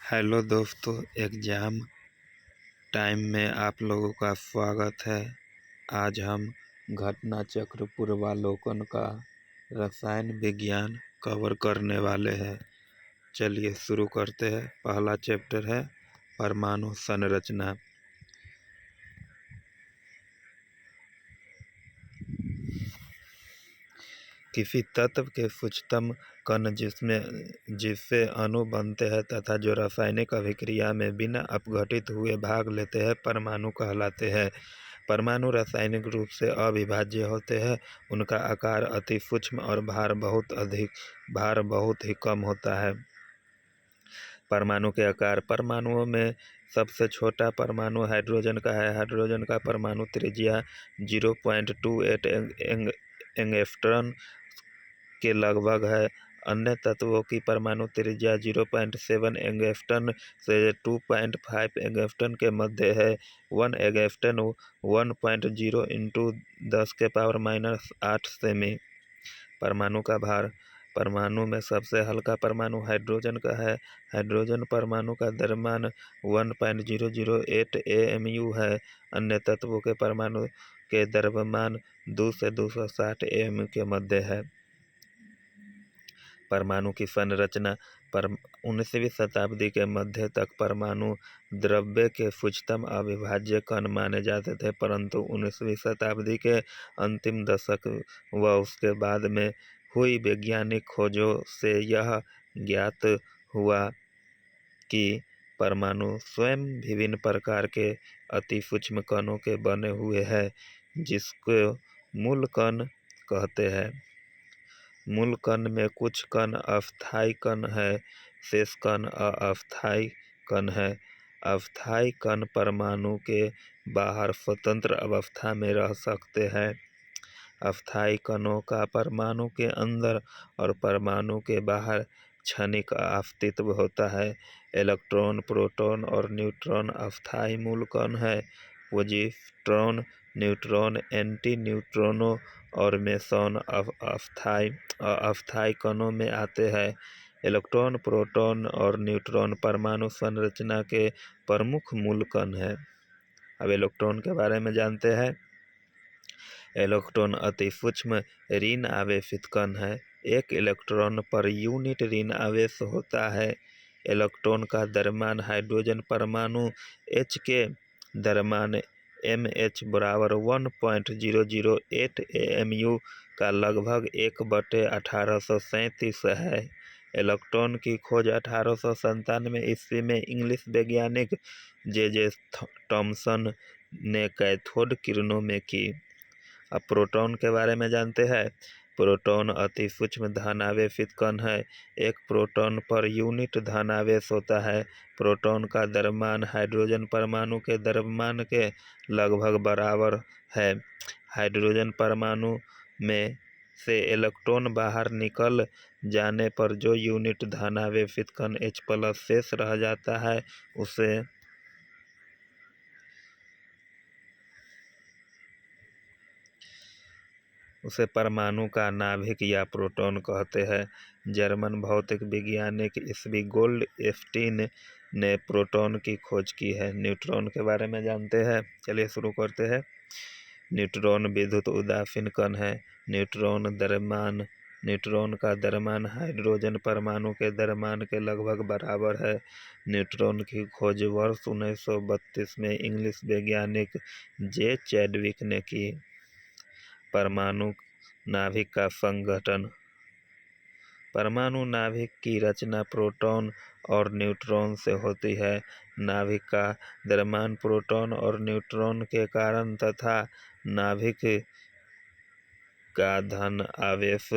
Hello दोस्तों, exam time में आप लोगों का स्वागत है। आज हम घटना चक्र पूर्वालोकन का रसायन विज्ञान कवर करने वाले हैं। चलिए शुरू करते हैं। पहला चैप्टर है परमाणु संरचना। किसी तत्व के सूक्ष्मतम कण जिससे अणु बनते हैं तथा जो रासायनिक अभिक्रिया में बिना अपघटित हुए भाग लेते हैं, परमाणु कहलाते हैं। परमाणु रासायनिक रूप से अविभाज्य होते हैं। उनका आकार अति सूक्ष्म और भार बहुत ही कम होता है। परमाणु के आकार। परमाणुओं में सबसे छोटा परमाणु हाइड्रोजन का है। हाइड्रोजन का परमाणु त्रिज्या 0.28 एंगस्ट्रॉम के लगभग है। अन्य तत्वों की परमाणु त्रिज्या 0.7 एंगस्ट्रॉम से 2.5 एंगस्ट्रॉम के मध्य है। 1 एंगस्ट्रॉम 1.0 × 10⁻⁸ सेमी। परमाणु का भार। परमाणु में सबसे हल्का परमाणु हाइड्रोजन का है। हाइड्रोजन परमाणु का द्रव्यमान 1.008 AMU है। अन्य तत्वों के परमाणु के द्रव्यमान 2 से 260 AMU के मध्य है। परमाणु की संरचना। 19वीं शताब्दी के मध्य तक परमाणु द्रव्य के सूक्ष्मतम अविभाज्य कण माने जाते थे, परंतु 19वीं शताब्दी के अंतिम दशक व उसके बाद में हुई वैज्ञानिक खोजों से यह ज्ञात हुआ कि परमाणु स्वयं विभिन्न प्रकार के अति सूक्ष्म कणों के बने हुए हैं, जिसको मूल कण कहते हैं। मूल कण में कुछ कण अस्थायी कण है, शेष कण अस्थायी कण है। अस्थायी कण परमाणु के बाहर स्वतंत्र अवस्था में रह सकते हैं। अस्थायी कणों का परमाणु के अंदर और परमाणु के बाहर क्षणिक अस्तित्व होता है। इलेक्ट्रॉन, प्रोटॉन और न्यूट्रॉन अस्थायी मूल कण है। पॉजिट्रॉन, न्यूट्रॉन, एंटी न्यूट्रिनो और मेसॉन अस्थायी कणों में आते हैं। इलेक्ट्रॉन, प्रोटॉन और न्यूट्रॉन परमाणु संरचना के प्रमुख मूल कण हैं। अब इलेक्ट्रॉन के बारे में जानते हैं। इलेक्ट्रॉन अति सूक्ष्म ऋण आवेशित कण है। एक इलेक्ट्रॉन पर यूनिट ऋण आवेश होता है। इलेक्ट्रॉन का द्रव्यमान हाइड्रोजन परमाणु H के द्रव्यमान mH बराबर 1.008 AMU का लगभग 1/1837 है। इलेक्ट्रॉन की खोज 1897 ईस्वी में इंग्लिश वैज्ञानिक J.J. थॉमसन ने कैथोड किरणों में की। अब प्रोटॉन के बारे में जानते हैं। प्रोटॉन अति सूक्ष्म धनावेशित कण है। एक प्रोटॉन पर यूनिट धनावेश होता है। प्रोटॉन का द्रव्यमान हाइड्रोजन परमाणु के द्रव्यमान के लगभग बराबर है। हाइड्रोजन परमाणु में से इलेक्ट्रॉन बाहर निकल जाने पर जो यूनिट धनावेशित कण H+ शेष रह जाता है उसे परमाणु का नाभिक या प्रोटॉन कहते हैं। जर्मन भौतिक वैज्ञानिक ईस्वी गोल्डस्टीन ने प्रोटॉन की खोज की है। न्यूट्रॉन के बारे में जानते हैं। चलिए शुरू करते हैं। न्यूट्रॉन विद्युत उदासीन कण है। न्यूट्रॉन का द्रव्यमान हाइड्रोजन परमाणु के द्रव्यमान के लगभग बराबर है। न्यूट्रॉन की खोज वर्ष 1932 में इंग्लिश वैज्ञानिक J. चैडविक ने की। परमाणु नाभिक का संगठन। परमाणु नाभिक की रचना प्रोटॉन और न्यूट्रॉन से होती है। नाभिक का द्रव्यमान प्रोटॉन और न्यूट्रॉन के कारण तथा नाभिक का धन आवेश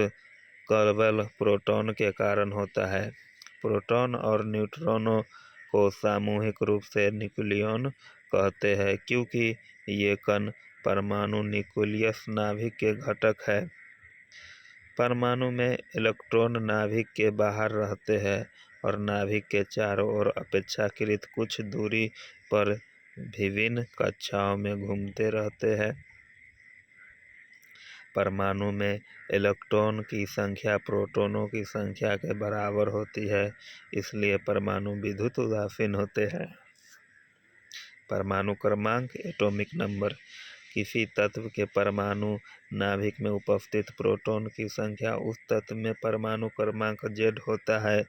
केवल प्रोटॉन के कारण होता है। प्रोटॉन और न्यूट्रॉनों को सामूहिक रूप से न्यूक्लियॉन कहते हैं, क्योंकि ये कण परमाणु न्यूक्लियस नाभिक के घटक है। परमाणु में इलेक्ट्रॉन नाभिक के बाहर रहते हैं और नाभिक के चारों ओर अपेक्षाकृत कुछ दूरी पर विभिन्न कक्षाओं में घूमते रहते हैं। परमाणु में इलेक्ट्रॉन की संख्या प्रोटॉनों की संख्या के बराबर होती है, इसलिए परमाणु विद्युत उदासीन होते हैं। परमाणु क्रमांक एटॉमिक नंबर। किसी तत्व के परमाणु नाभिक में उपस्थित प्रोटॉन की संख्या उस तत्व में परमाणु क्रमांक Z होता है।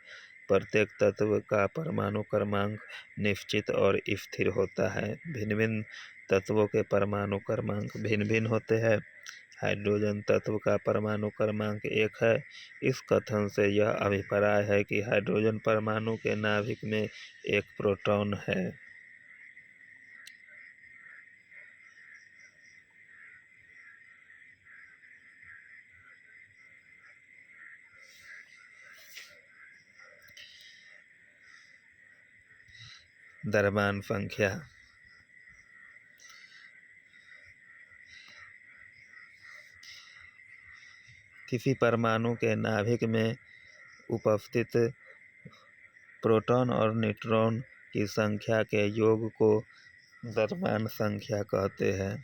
प्रत्येक तत्व का परमाणु क्रमांक निश्चित और स्थिर होता है। भिन्न भिन्न तत्वों के परमाणु क्रमांक भिन्न भिन्न होते हैं। हाइड्रोजन तत्व का परमाणु क्रमांक 1 है। इस कथन से यह अभिप्राय है कि हाइड्रोजन परमाणु के नाभिक में एक प्रोटॉन है। द्रव्यमान संख्या। किसी परमाणु के नाभिक में उपस्थित प्रोटॉन और न्यूट्रॉन की संख्या के योग को द्रव्यमान संख्या कहते हैं।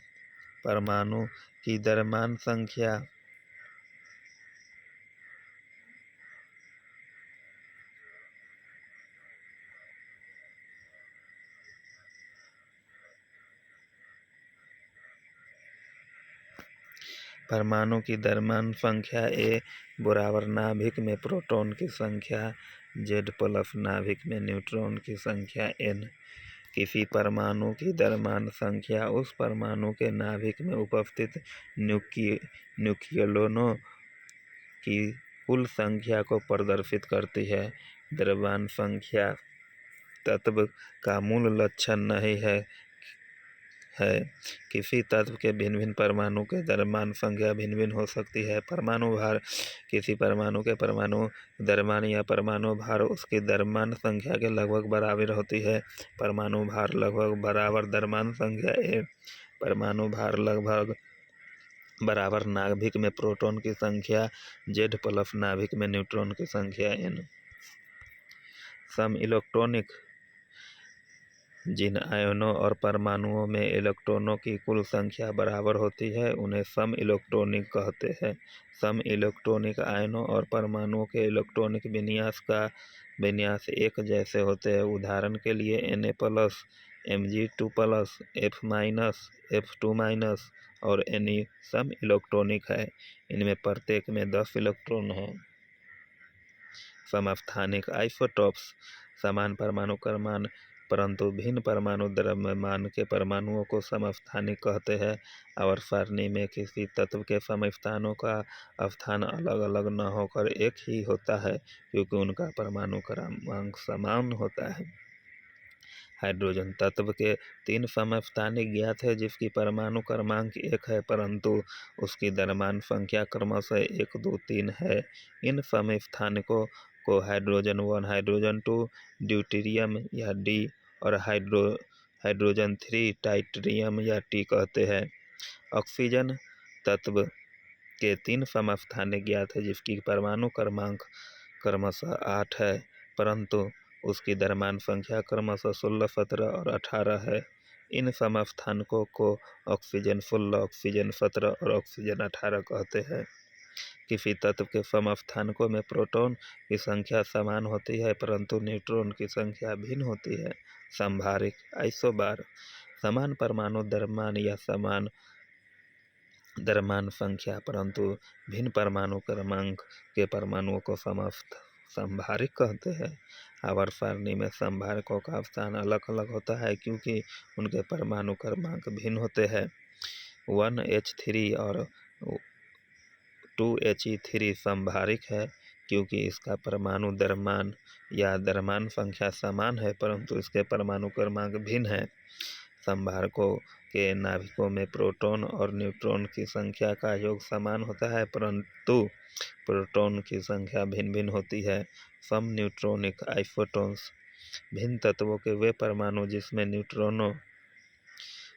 परमाणु की द्रव्यमान संख्या परमाणु की द्रव्यमान संख्या A बराबर नाभिक में प्रोटॉन की संख्या Z प्लस नाभिक में न्यूट्रॉन की संख्या N। किसी परमाणु की द्रव्यमान संख्या उस परमाणु के नाभिक में उपस्थित न्यूक्लियनों की कुल संख्या को प्रदर्शित करती है। द्रव्यमान संख्या तत्व का मूल लक्षण नहीं है। किसी तत्व के भिन्न भिन्न परमाणु के द्रव्यमान संख्या भिन्न भिन्न हो सकती है। परमाणु भार। किसी परमाणु के परमाणु द्रव्यमान या परमाणु भार उसकी द्रव्यमान संख्या के लगभग बराबर होती है। परमाणु भार लगभग बराबर द्रव्यमान संख्या A। परमाणु भार लगभग बराबर नाभिक में प्रोटॉन की संख्या Z प्लस नाभिक में न्यूट्रॉन की संख्या N। सम इलेक्ट्रॉनिक। जिन आयनों और परमाणुओं में इलेक्ट्रॉनों की कुल संख्या बराबर होती है उन्हें सम इलेक्ट्रॉनिक कहते हैं। सम इलेक्ट्रॉनिक आयनों और परमाणुओं के इलेक्ट्रॉनिक विन्यास एक जैसे होते हैं। उदाहरण के लिए Na plus, Mg2 plus, F minus, F2 minus और Ne सम इलेक्ट्रॉनिक है। इनमें प्रत्येक में 10 इलेक्ट्रॉन हैं। समस्थानिक आइसोटोप्स। समान परमाणु क्रमांक परंतु भिन्न परमाणु द्रव्यमान के परमाणुओं को समस्थानिक कहते हैं। आवर्त सारणी में किसी तत्व के समस्थानों का स्थान अलग अलग न होकर एक ही होता है क्योंकि उनका परमाणु क्रमांक समान होता है। हाइड्रोजन तत्व के 3 समस्थानिक ज्ञात है जिसकी परमाणु क्रमांक 1 है परंतु उसकी द्रव्यमान संख्या क्रमशः 1, 2, 3 है। इन समस्थानिकों को हाइड्रोजन 1, हाइड्रोजन 2, ड्यूटेरियम या D और हाइड्रोजन 3, ट्राइटियम या T कहते हैं। ऑक्सीजन तत्व के 3 समस्थानिक ज्ञात है जिसकी परमाणु क्रमांक क्रमशः 8 है परंतु उसकी द्रव्यमान संख्या क्रमशः 16, 17 और 18 है। इन समस्थानिकों को ऑक्सीजन 16, ऑक्सीजन 17 और ऑक्सीजन 18 कहते हैं। किसी तत्व के समस्थानिकों में प्रोटॉन की संख्या समान होती है परंतु न्यूट्रॉन की संख्या भिन्न होती है। संभारिक आइसोबार। समान परमाणु द्रव्यमान या समान द्रव्यमान संख्या परंतु भिन्न परमाणु क्रमांक के परमाणुओं को संभारिक कहते हैं। आवर्त सारणी में संभारकों का स्थान अलग अलग होता है क्योंकि उनके परमाणु क्रमांक भिन्न होते हैं। 1H3 और 2He3 संभारिक है क्योंकि इसका परमाणु द्रव्यमान या द्रव्यमान संख्या समान है परंतु इसके परमाणु क्रमांक भिन्न है। संभारकों के नाभिकों में प्रोटॉन और न्यूट्रॉन की संख्या का योग समान होता है परंतु प्रोटॉन की संख्या भिन्न भिन्न होती है। सम न्यूट्रॉनिक आइसोटोन्स। भिन्न तत्वों के वे परमाणु जिसमें न्यूट्रॉनों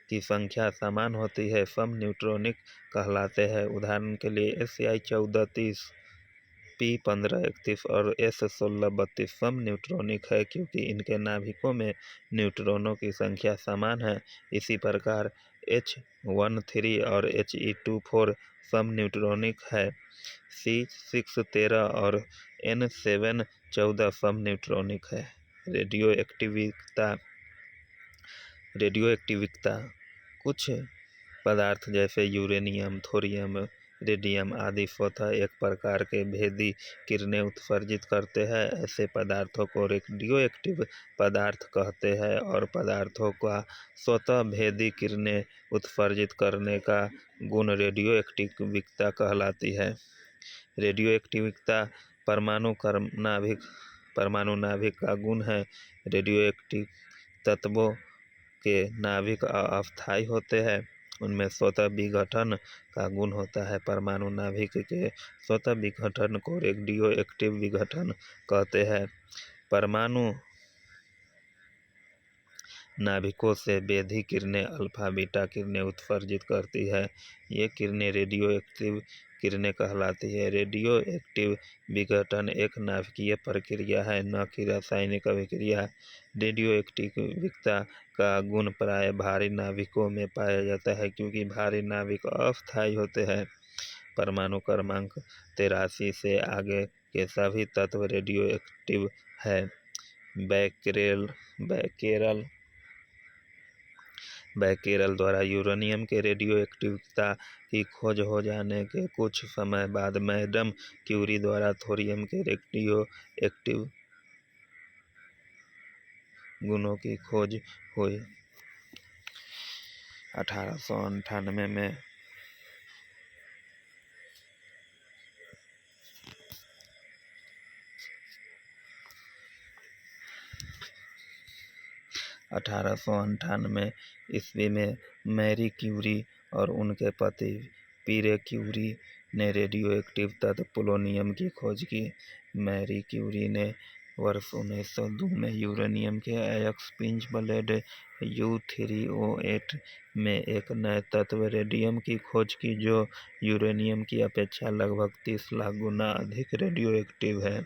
की संख्या समान होती है सम न्यूट्रॉनिक कहलाते हैं। उदाहरण के लिए Si1430, P1531 और S1632 सम न्यूट्रॉनिक है क्योंकि इनके नाभिकों में न्यूट्रॉनों की संख्या समान है। इसी प्रकार H13 और He24 समन्यूट्रॉनिक है, C6 13 और N7 14 समन्यूट्रॉनिक है। रेडियोएक्टिविकता कुछ पदार्थ जैसे यूरेनियम, थोरियम, रेडियम आदि स्वतः एक प्रकार के भेदी किरणें उत्सर्जित करते हैं। ऐसे पदार्थों को रेडियोएक्टिव पदार्थ कहते हैं और पदार्थों का स्वतः भेदी किरणें उत्सर्जित करने का गुण रेडियोएक्टिविकता कहलाती है। रेडियोएक्टिविकता परमाणु नाभिक का गुण है। रेडियोएक्टिव तत्वों के नाभिक अस्थायी होते हैं, उनमें स्वतः विघटन का गुण होता है। परमाणु नाभिक के स्वतः विघटन को रेडियोएक्टिव विघटन कहते हैं। परमाणु नाभिकों से भेदी किरणें अल्फा बीटा किरणें उत्सर्जित करती है। ये किरणें रेडियोएक्टिव किरणें कहलाती है। रेडियोएक्टिव विघटन एक नाभिकीय प्रक्रिया है, न कि रासायनिक अभिक्रिया। रेडियोएक्टिविकता का गुण प्राय भारी नाभिकों में पाया जाता है, क्योंकि भारी नाभिक अस्थायी होते हैं। परमाणु क्रमांक 83 से आगे के सभी तत्व रेडियोएक्टिव है। बैकेरल द्वारा यूरेनियम के रेडियोएक्टिविकता की खोज हो जाने के कुछ समय बाद मैडम क्यूरी द्वारा थोरियम के रेडियोएक्टिव गुणों की खोज हुई। 1898 में ईस्वी में मैरी क्यूरी और उनके पति पीरे क्यूरी ने रेडियोएक्टिव तत्व पोलोनियम की खोज की। मैरी क्यूरी ने वर्ष 1902 में यूरेनियम के अयस्क पिंच ब्लेड U3O8 में एक नए तत्व रेडियम की खोज की, जो यूरेनियम की अपेक्षा लगभग 30 लाख गुना अधिक रेडियोएक्टिव है।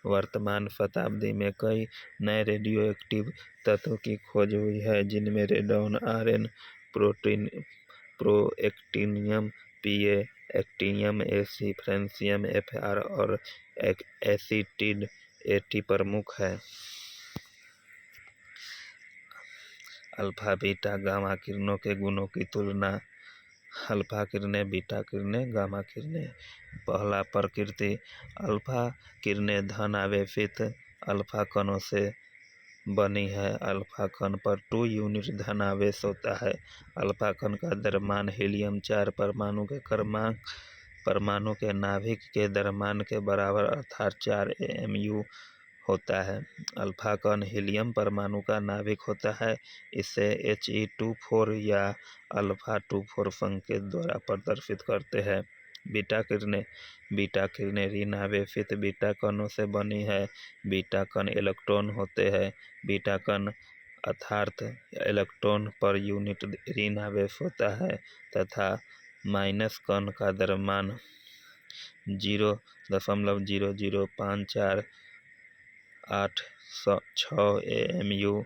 वर्तमान शताब्दी में कई नए रेडियोएक्टिव तत्व की खोज हुई है, जिनमें radon, argon, protactinium, Pa, actinium, Ag, francium, Fr और एसिटिड At प्रमुख है। अल्फा बीटा गामा किरणों के गुणों की तुलना। अल्फा किरणें, बीटा किरणें, गामा किरणें। पहला, प्रकृति। अल्फा किरणें धन आवेशित अल्फा कणों से बनी है। अल्फा कण पर 2 यूनिट धन आवेश होता है। अल्फा कण का द्रव्यमान हीलियम 4 परमाणु के नाभिक के द्रव्यमान के बराबर अर्थात 4 AMU होता है। अल्फा कण हीलियम परमाणु का नाभिक होता है। इसे He24 या अल्फा24 संकेत द्वारा प्रदर्शित करते हैं। बीटा किरणें ऋण आवेशित बीटा कणों से बनी है। बीटा कण इलेक्ट्रॉन होते हैं। बीटा कण अर्थात इलेक्ट्रॉन पर यूनिट ऋण आवेश होता है तथा माइनस कण का द्रव्यमान 0.0054866 AMU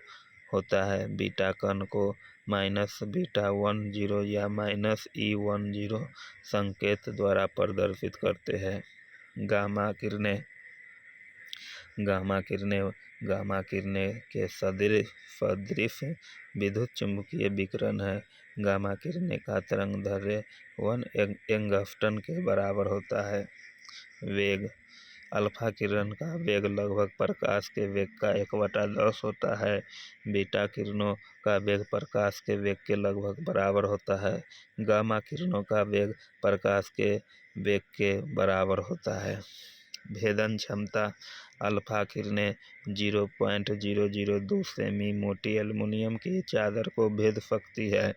होता है। बीटा कण को -β10 या -E10 संकेत द्वारा प्रदर्शित करते हैं। गामा किरणें के सदृश विद्युत चुम्बकीय विकिरण है। गामा किरणें का तरंगदैर्घ्य 1 एंगस्ट्रॉम के बराबर होता है। वेग। अल्फा किरण का वेग लगभग प्रकाश के वेग का 1/10 होता है। बीटा किरणों का वेग प्रकाश के वेग के लगभग बराबर होता है। गामा किरणों का वेग प्रकाश के वेग के बराबर होता है। भेदन क्षमता। अल्फा किरणें 0.002 सेमी मोटी एल्युमिनियम की चादर को भेद सकती है।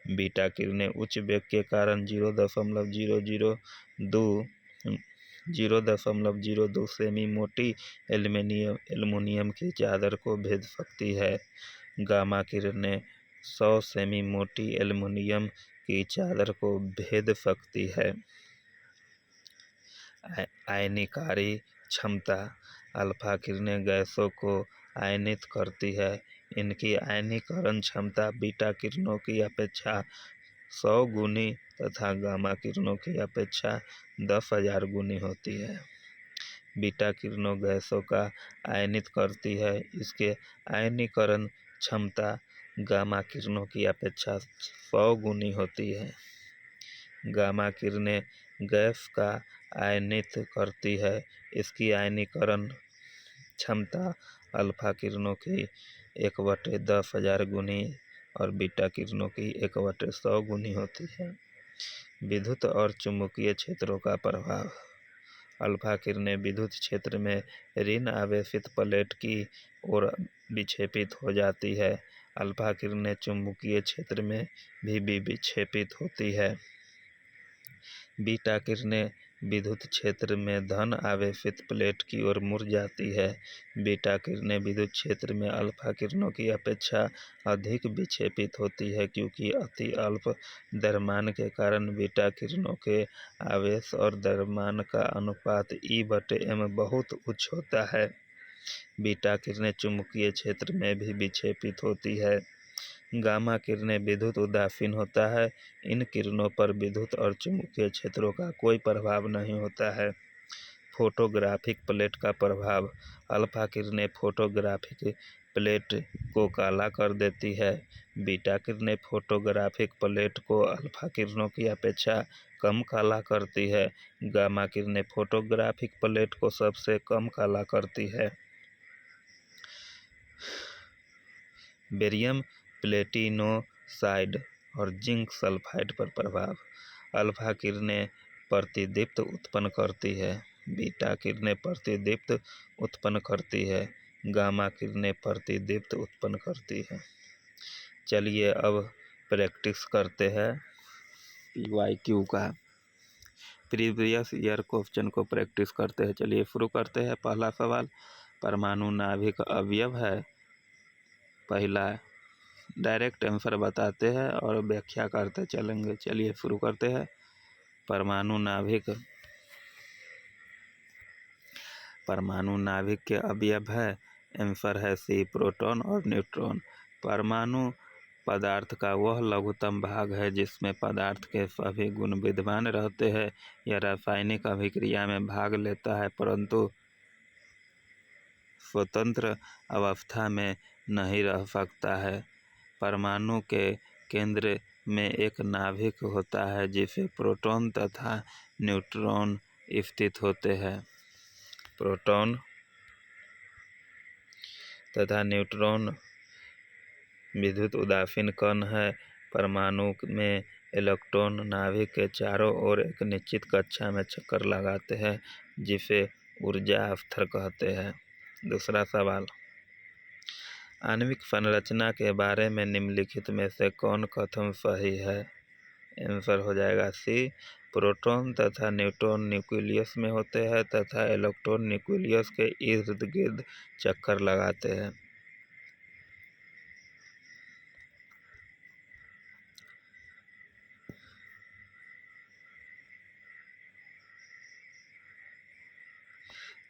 बीटा किरणें उच्च वेग के कारण 0.002 सेमी मोटी एल्युमिनियम की चादर को भेद सकती है। गामा किरणें 100 सेमी मोटी एल्युमिनियम की चादर को भेद सकती है। आयनीकारी क्षमता। अल्फा किरणें गैसों को आयनित करती है। इनकी आयनीकरण क्षमता बीटा किरणों की अपेक्षा 100 गुनी तथा गामा किरणों की अपेक्षा 10,000 गुनी होती है। बीटा किरणों गैसों का आयनित करती है। इसके आयनीकरण क्षमता गामा किरणों की अपेक्षा 100 गुनी होती है। गामा किरणें गैस का आयनित करती है। इसकी आयनीकरण क्षमता अल्फा किरणों की 1/10,000 गुनी और बीटा किरणों की 1/100 गुनी होती है। विद्युत और चुंबकीय क्षेत्रों का प्रभाव। अल्फा किरणें विद्युत क्षेत्र में ऋण आवेशित प्लेट की ओर विक्षेपित हो जाती है। अल्फा किरणें चुंबकीय क्षेत्र में भी विक्षेपित होती है। बीटा किरणें विद्युत क्षेत्र में धन आवेशित प्लेट की ओर मुड़ जाती है। बीटा किरणें विद्युत क्षेत्र में अल्फा किरणों की अपेक्षा अधिक विक्षेपित होती है, क्योंकि अति अल्प द्रव्यमान के कारण बीटा किरणों के आवेश और द्रव्यमान का अनुपात E/m बहुत उच्च होता है। बीटा किरणें चुंबकीय क्षेत्र में भी विक्षेपित होती है। गामा किरणें विद्युत उदासीन होता है। इन किरणों पर विद्युत और चुंबकीय क्षेत्रों का कोई प्रभाव नहीं होता है। फोटोग्राफिक प्लेट का प्रभाव। अल्फा किरणें फोटोग्राफिक प्लेट को काला कर देती है। बीटा किरणें फोटोग्राफिक प्लेट को अल्फा किरणों की अपेक्षा कम काला करती है। गामा किरणें फोटोग्राफिक प्लेट को सबसे कम काला करती है। बेरियम प्लेटिनोसाइड और जिंक सल्फाइड पर प्रभाव। अल्फा किरणें प्रतिदीप्त उत्पन्न करती है। बीटा किरणें प्रतिदीप्त उत्पन्न करती है। गामा किरणें प्रतिदीप्त उत्पन्न करती है। चलिए अब प्रैक्टिस करते हैं PYQ का। प्रीवियस ईयर क्वेश्चन को प्रैक्टिस करते हैं। चलिए शुरू करते हैं। पहला सवाल, परमाणु नाभिक अवयव है। पहला डायरेक्ट आंसर बताते हैं और व्याख्या करते चलेंगे। चलिए शुरू करते हैं। परमाणु नाभिक के अवयव है। आंसर है सी, प्रोटॉन और न्यूट्रॉन। परमाणु पदार्थ का वह लघुत्तम भाग है जिसमें पदार्थ के सभी गुण विद्यमान रहते हैं। यह रासायनिक अभिक्रिया में भाग लेता है परंतु स्वतंत्र अवस्था में नहीं रह सकता है। परमाणु के केंद्र में एक नाभिक होता है जिसे प्रोटॉन तथा न्यूट्रॉन स्थित होते हैं। प्रोटॉन तथा न्यूट्रॉन विद्युत उदासीन कण है। परमाणु में इलेक्ट्रॉन नाभिक के चारों ओर एक निश्चित कक्षा में चक्कर लगाते हैं जिसे ऊर्जा स्तर कहते हैं। दूसरा सवाल, आणविक संरचना के बारे में निम्नलिखित में से कौन कथन सही है? आंसर हो जाएगा सी, प्रोटॉन तथा न्यूट्रॉन न्यूक्लियस में होते हैं तथा इलेक्ट्रॉन न्यूक्लियस के इर्द गिर्द चक्कर लगाते हैं।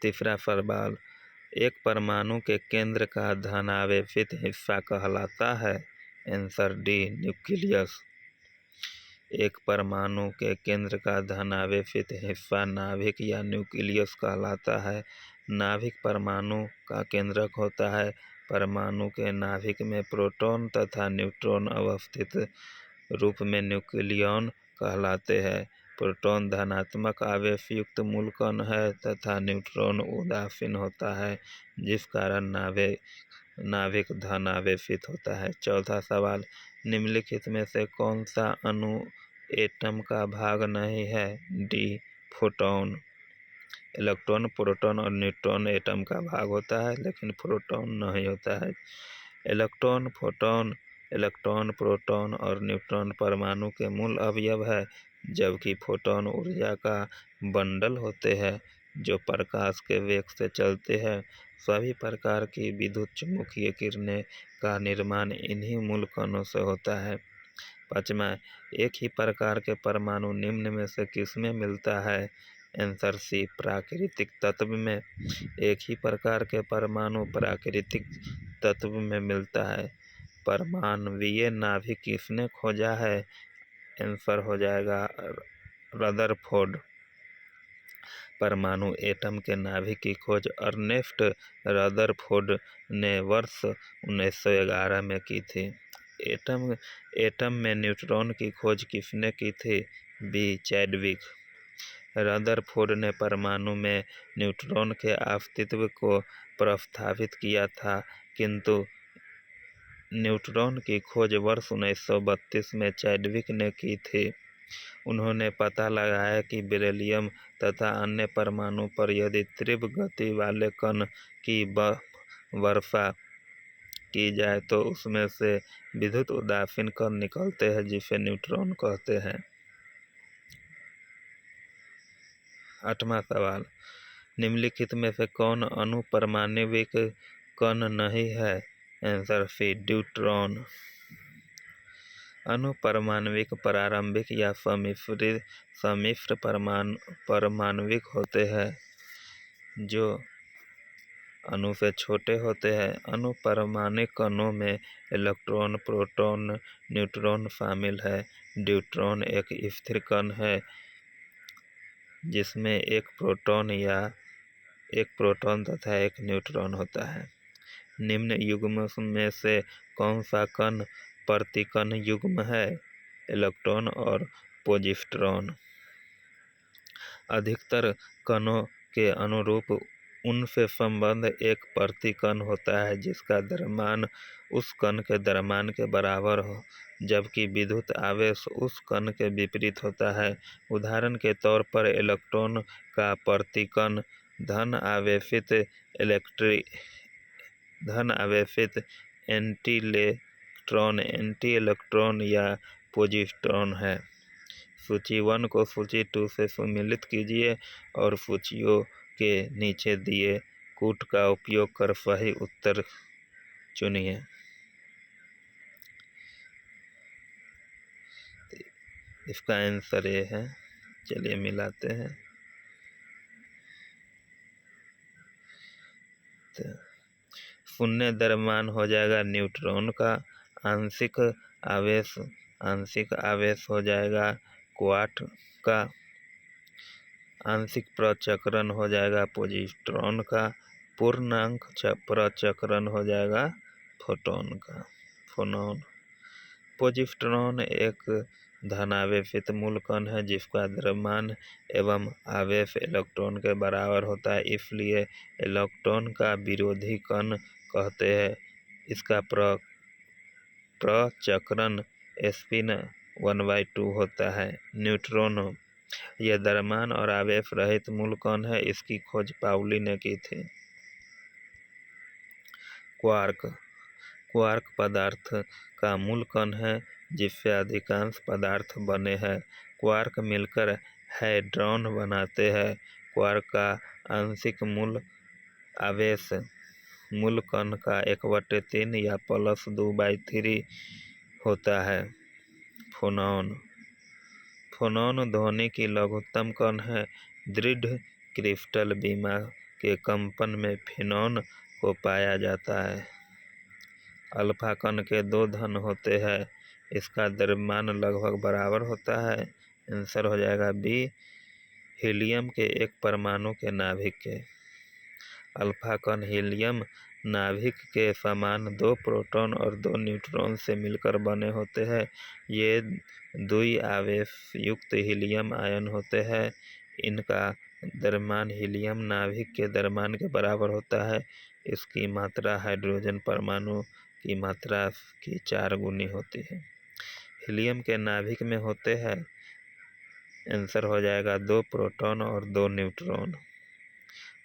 तीसरा सवाल, एक परमाणु के केंद्र का धनावेशित हिस्सा कहलाता है। Answer D, nucleus. एक परमाणु के केंद्र का धनावेशित हिस्सा नाभिक या न्यूक्लियस कहलाता है। नाभिक परमाणु का केंद्रक होता है। परमाणु के नाभिक में प्रोटॉन तथा न्यूट्रॉन अवस्थित रूप में न्यूक्लियॉन कहलाते हैं। प्रोटॉन धनात्मक आवेश युक्त मूल कण है तथा न्यूट्रॉन उदासीन होता है, जिस कारण नाभिक धन आवेशित होता है। चौथा सवाल, निम्नलिखित में से कौन सा अणु एटम का भाग नहीं है? D, photon. इलेक्ट्रॉन, प्रोटॉन और न्यूट्रॉन एटम का भाग होता है लेकिन प्रोटॉन नहीं होता है। इलेक्ट्रॉन, प्रोटॉन और न्यूट्रॉन परमाणु के मूल अवयव है, जबकि फोटॉन ऊर्जा का बंडल होते हैं जो प्रकाश के वेग से चलते हैं। सभी प्रकार की विद्युत चुम्बकीय किरणें का निर्माण इन्हीं मूल कणों से होता है। पाँचवा, एक ही प्रकार के परमाणु निम्न में से किसमें मिलता है? आंसर सी, प्राकृतिक तत्व में। एक ही प्रकार के परमाणु प्राकृतिक तत्व में मिलता है। परमाणवीय नाभिक किसने खोजा है? आंसर हो जाएगा रदरफोर्ड। परमाणु एटम के नाभिक की खोज अर्नेस्ट रदरफोर्ड ने वर्ष 1911 में की थी। एटम में न्यूट्रॉन की खोज किसने की थी? बी. चैडविक। रदरफोर्ड ने परमाणु में न्यूट्रॉन के अस्तित्व को प्रस्तावित किया था, किंतु न्यूट्रॉन की खोज वर्ष 1932 में चैडविक ने की थी। उन्होंने पता लगाया कि बेरिलियम तथा अन्य परमाणु पर यदि तीव्र गति वाले कण की वर्षा की जाए तो उसमें से विद्युत उदासीन कण निकलते हैं, जिसे न्यूट्रॉन कहते हैं। 8वां सवाल, निम्नलिखित में से कौन अणुपरमाण्विक कण नहीं है? Answer C. ड्यूट्रॉन। अणुपरमाण्विक प्रारंभिक या सम्मिश्र परमाण्विक होते हैं, जो अणु से छोटे होते हैं। अणुपरमाण्विक कणों में इलेक्ट्रॉन, प्रोटॉन, न्यूट्रॉन शामिल है। ड्यूट्रॉन एक स्थिर कण है जिसमें एक प्रोटॉन तथा एक न्यूट्रॉन होता है। निम्न युग्म में से कौन सा कण प्रतिकण युग्म है? इलेक्ट्रॉन और पॉजिट्रॉन। अधिकतर कणों के अनुरूप उनसे संबद्ध एक प्रतिकण होता है जिसका द्रव्यमान उस कण के द्रव्यमान के बराबर हो, जबकि विद्युत आवेश उस कण के विपरीत होता है। उदाहरण के तौर पर इलेक्ट्रॉन का प्रतिकण धन आवेशित एंटी इलेक्ट्रॉन या पॉजिट्रॉन है। सूची 1 को सूची 2 से सम्मिलित कीजिए और सूचियों के नीचे दिए कूट का उपयोग कर सही उत्तर चुनिए। इसका आंसर ये है, चलिए मिलाते हैं। शून्य द्रव्यमान हो जाएगा न्यूट्रॉन का। आंशिक आवेश हो जाएगा क्वार्क का। आंशिक प्रचक्रण हो जाएगा पॉजिट्रॉन का। पूर्णांक प्रचक्रण हो जाएगा फोटॉन। पॉजिट्रॉन एक धनावेशित मूल कण है जिसका द्रव्यमान एवं आवेश इलेक्ट्रॉन के बराबर होता है, इसलिए इलेक्ट्रॉन का विरोधी कण कहते हैं। इसका प्रचक्रण स्पिन 1/2 होता है। न्यूट्रॉन यह द्रव्यमान और आवेश रहित मूल कण है। इसकी खोज पाउली ने की थी। क्वार्क पदार्थ का मूल कण है जिससे अधिकांश पदार्थ बने हैं। क्वार्क मिलकर हैड्रॉन बनाते हैं। क्वार्क का आंशिक मूल आवेश मूल कण का 1/3 या +2/3 होता है। फोनॉन ध्वनि की लघुत्तम कण है। दृढ़ क्रिस्टल बीमा के कंपन में फोनॉन को पाया जाता है। अल्फा कण के 2 धन होते हैं। इसका द्रव्यमान लगभग बराबर होता है। आंसर हो जाएगा बी. हीलियम के एक परमाणु के नाभिक के। अल्फा कण हीलियम नाभिक के समान 2 प्रोटॉन और 2 न्यूट्रॉन से मिलकर बने होते हैं। ये द्वि आवेश युक्त हीलियम आयन होते हैं। इनका द्रव्यमान हीलियम नाभिक के द्रव्यमान के बराबर होता है। इसकी मात्रा हाइड्रोजन परमाणु की मात्रा की 4 गुनी होती है। हीलियम के नाभिक में होते हैं। आंसर हो जाएगा 2 प्रोटॉन और 2 न्यूट्रॉन।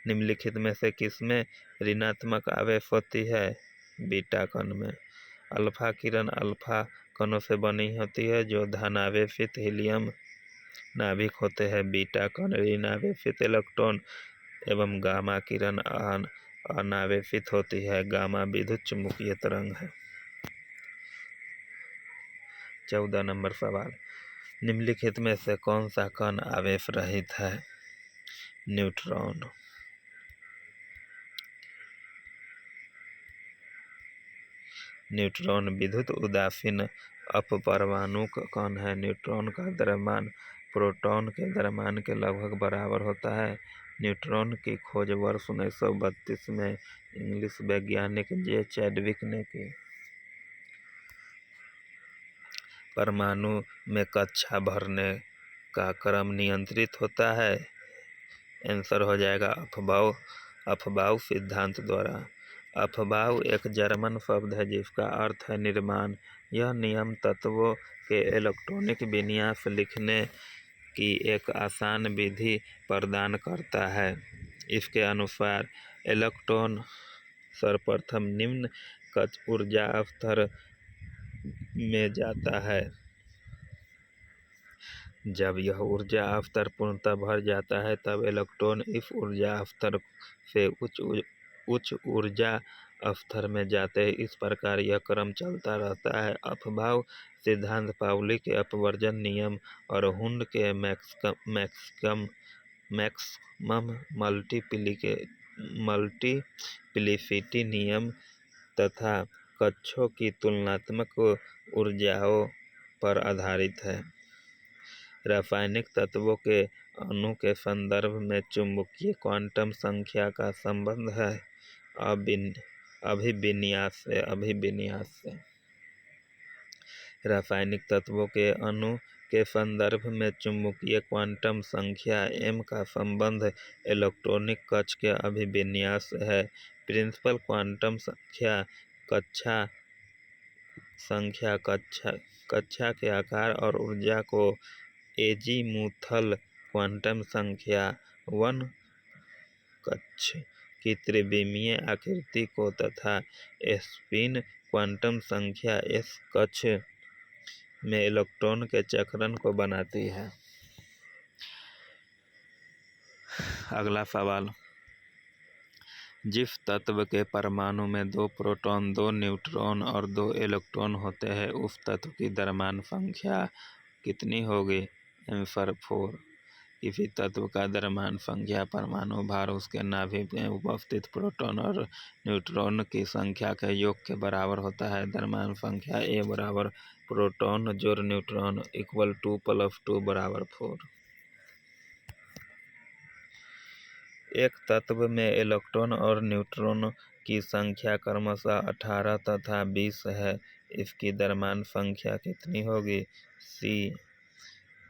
निम्नलिखित में से किसमें ऋणात्मक आवेश होती है? बीटा कण में। अल्फा किरण अल्फा कणों से बनी होती है जो धनावेशित हीलियम नाभिक होते हैं। बीटा कण ऋणावेशित इलेक्ट्रॉन एवं गामा किरण अनावेशित होती है। गामा विद्युत चुम्बकीय तरंग है। 14 नंबर सवाल, निम्नलिखित में से कौन सा कण आवेश रहित है? न्यूट्रॉन। न्यूट्रॉन विद्युत उदासीन अपपरमाणु कण है। न्यूट्रॉन का द्रव्यमान प्रोटॉन के द्रव्यमान के लगभग बराबर होता है। न्यूट्रॉन की खोज वर्ष 1932 में इंग्लिश वैज्ञानिक जे चैडविक ने की। परमाणु में कक्षा भरने का क्रम नियंत्रित होता है। आंसर हो जाएगा अफबाउ सिद्धांत द्वारा। अफबाउ एक जर्मन शब्द है जिसका अर्थ है निर्माण। यह नियम तत्वों के इलेक्ट्रॉनिक विन्यास लिखने की एक आसान विधि प्रदान करता है। इसके अनुसार इलेक्ट्रॉन सर्वप्रथम निम्न ऊर्जा स्तर में जाता है। जब यह ऊर्जा स्तर पूर्णतः भर जाता है तब इलेक्ट्रॉन इस ऊर्जा स्तर से उच्च ऊर्जा स्तर में जाते हैं। इस प्रकार यह क्रम चलता रहता है। अफबाउ सिद्धांत पाउली के अपवर्जन नियम और हुंड के मैक्सिमम मल्टीप्लिसिटी नियम तथा कक्षों की तुलनात्मक ऊर्जाओं पर आधारित है। रासायनिक तत्वों के अणु के संदर्भ में चुंबकीय क्वांटम संख्या का संबंध है अभिविन्यास से। रासायनिक तत्वों के अणु के संदर्भ में चुंबकीय क्वांटम संख्या m का संबंध इलेक्ट्रॉनिक कक्ष के अभिविन्यास से है। प्रिंसिपल क्वांटम संख्या कक्षा के आकार और ऊर्जा को एजीमुथल क्वांटम संख्या 1 कक्ष की त्रिविमीय आकृति को तथा स्पिन क्वांटम संख्या s कक्ष में इलेक्ट्रॉन के चक्रण को बनाती है। अगला सवाल, जिस तत्व के परमाणु में 2 प्रोटॉन 2 न्यूट्रॉन और 2 इलेक्ट्रॉन होते हैं उस तत्व की द्रव्यमान संख्या कितनी होगी? आंसर 4। किसी तत्व का द्रव्यमान संख्या परमाणु भार उसके नाभिक में उपस्थित प्रोटॉन और न्यूट्रॉन की संख्या के योग के बराबर होता है। द्रव्यमान संख्या A बराबर प्रोटॉन जोड़ न्यूट्रॉन इक्वल 2 + 2 बराबर 4। एक तत्व में इलेक्ट्रॉन और न्यूट्रॉन की संख्या क्रमशः 18 तथा 20 है। इसकी द्रव्यमान संख्या कितनी होगी? C।